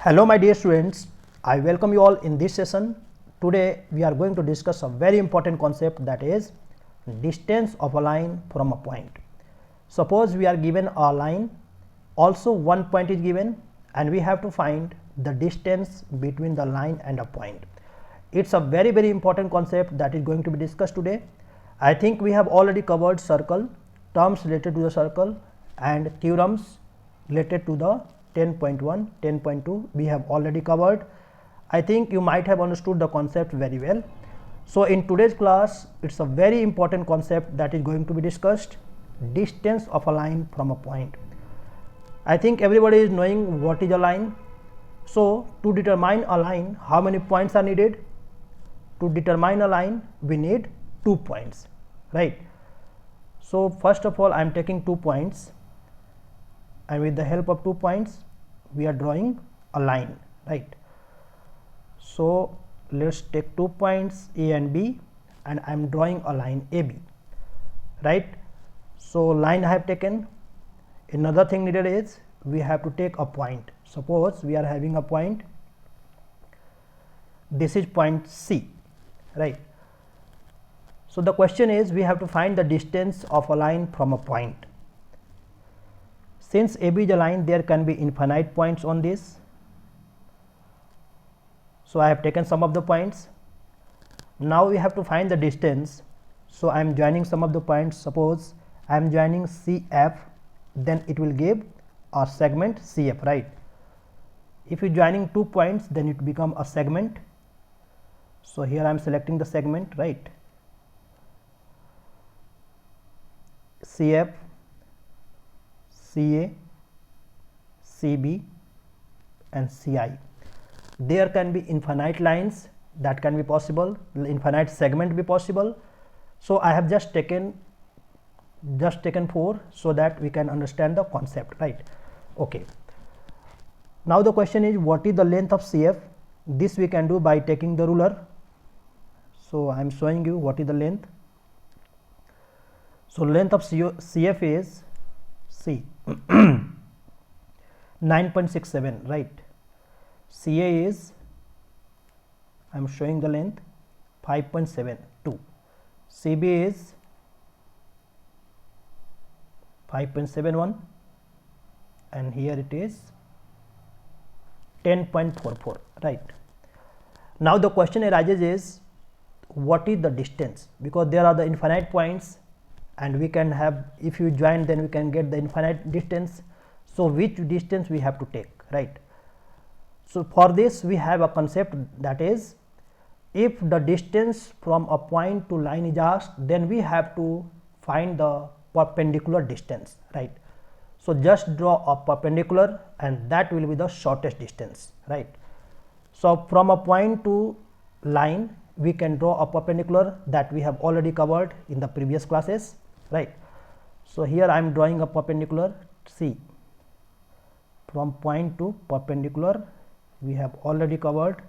Hello my dear students, I welcome you all in this session. Today we are going to discuss a very important concept, that is distance of a line from a point. Suppose we are given a line, also one point is given, and we have to find the distance between the line and a point. It's a very important concept that is going to be discussed today. I think we have already covered circle, terms related to the circle, and theorems related to the 10.1, 10.2 we have already covered. I think you might have understood the concept very well. So in today's class, it's a very important concept that is going to be discussed, distance of a line from a point. I think everybody is knowing what is a line. So to determine a line, how many points are needed? To determine a line, we need 2 points, right? So first of all, I am taking 2 points, and with the help of 2 points we are drawing a line, right? So let's take 2 points A and B, and I am drawing a line AB, right? So line I have taken. Another thing needed is we have to take a point. Suppose we are having a point, this is point C, right? So the question is, we have to find the distance of a line from a point. Since AB is a line, there can be infinite points on this. So I have taken some of the points. Now we have to find the distance. So I am joining some of the points. Suppose I am joining CF, then it will give a segment CF, right? If you joining 2 points, then it become a segment. So here I am selecting the segment, right? CF, CA, CB and CI. There can be infinite lines that can be possible, infinite segment be possible. So I have just taken 4 so that we can understand the concept, right? Okay. Now the question is, what is the length of CF? This we can do by taking the ruler. So I am showing you what is the length. So length of CF is C 9.67, right? CA is, I am showing the length 5.72, CB is 5.71, and here it is 10.44, right? Now the question arises is, what is the distance? Because there are the infinite points, and we can have, if you join, then we can get the infinite distance. So which distance we have to take, right? So for this we have a concept, that is, if the distance from a point to line is asked, then we have to find the perpendicular distance, right? So just draw a perpendicular, and that will be the shortest distance, right? So from a point to line we can draw a perpendicular, that we have already covered in the previous classes, right? So here I am drawing a perpendicular C. From point to perpendicular we have already covered.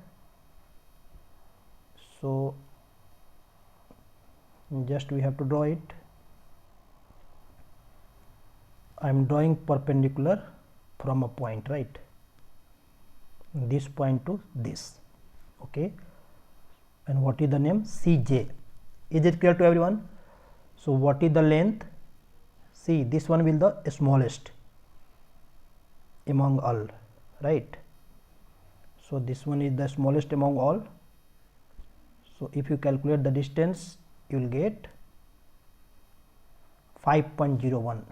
So just we have to draw it. I am drawing perpendicular from a point, right? This point to this, okay? And what is the name? CJ. Is it clear to everyone? So what is the length? See, this one will be the smallest among all, right? So this one is the smallest among all. So if you calculate the distance, you will get 5.01.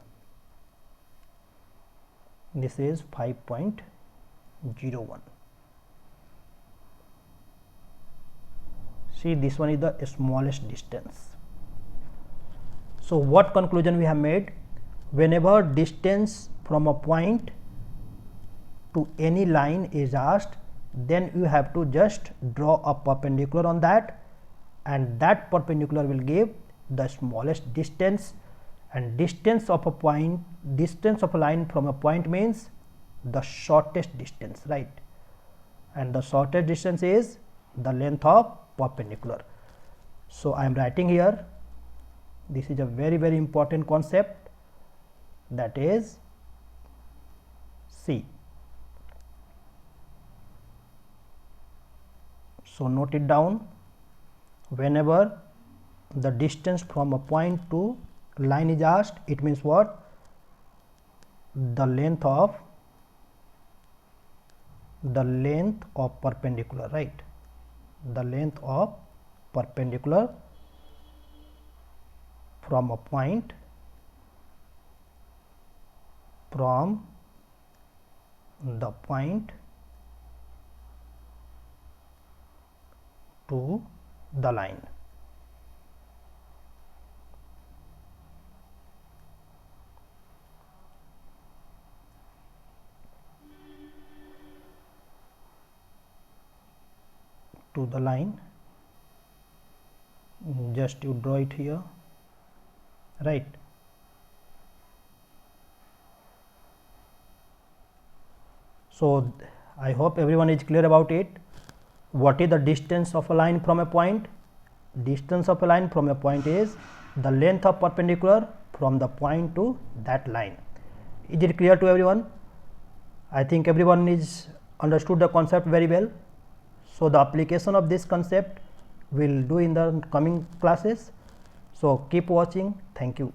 This is 5.01. See, this one is the smallest distance. So what conclusion we have made? Whenever distance from a point to any line is asked, then you have to just draw a perpendicular on that, and that perpendicular will give the smallest distance. And distance of a point, distance of a line from a point means the shortest distance, right? And the shortest distance is the length of perpendicular. So I am writing here, this is a very important concept, that is C. So note it down. Whenever the distance from a point to line is asked, it means what? The length of perpendicular, right? The length of perpendicular from a point from the point to the line. To the line, just you draw it here, right? So I hope everyone is clear about it. What is the distance of a line from a point? Distance of a line from a point is the length of perpendicular from the point to that line. Is it clear to everyone? I think everyone is understood the concept very well. So the application of this concept will do in the coming classes. So keep watching. Thank you.